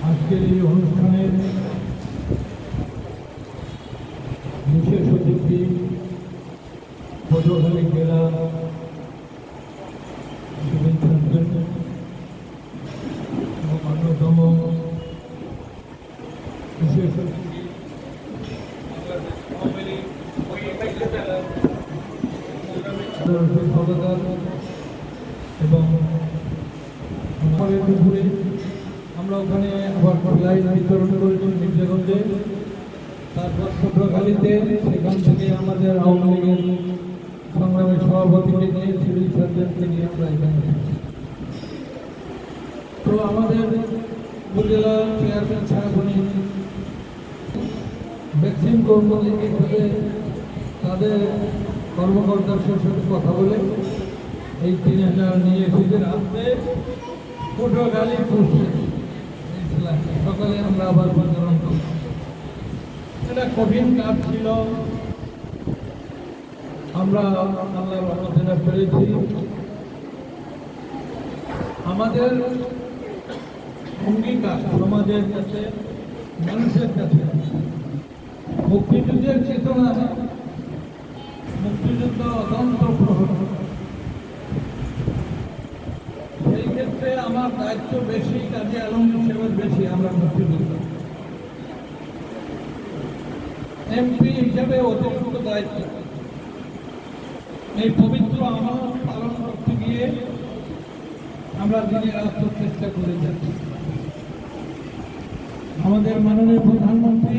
আজকের এই অনুষ্ঠানের বিশেষ অতিথি পটুয়াখালী জেলা সিভিল সার্জন এবং অন্যতম বিশেষ অতিথি এবং দুপুরে আমরা ওখানে আবার লাইট বিতরণ করেছি মির্জাগঞ্জে, তারপর পটুয়াখালীতে, সেখান থেকে আমাদের আওয়ামী লীগের সংগ্রামের সভাপতিকে নিয়ে সিভিল সার্জনকে নিয়ে আমরা এখানে। তো আমাদের উপজেলা চেয়ারম্যান সাহেবনী ভ্যাকসিন কর্মীদের সাথে তাদের কর্মকর্তার সাথে কথা বলে এই 3000 নিয়ে এসেছে। রাত্রে পটুয়াখালী সকালে আমরা আবার বিতরণ করি। এটা কঠিন কাজ ছিল, আমরা আল্লাহর রহমতে পেরেছি। আমাদের অঙ্গীকার সমাজের কাছে, মানুষের কাছে মুক্তিযুদ্ধের চেতনা, মুক্তিযুদ্ধ অত্যন্ত প্রহর। সেই ক্ষেত্রে আমার দায়িত্ব বেশি, কাজী আলমগীর সাহেবের বেশি। আমরা মুক্তিযুদ্ধ এমপি হিসেবে অতিরিক্ত দায়িত্ব, এই পবিত্র আমল পালন করতে গিয়ে আমরা দিনে রাত চেষ্টা করে যাচ্ছি। আমাদের মাননীয় প্রধানমন্ত্রী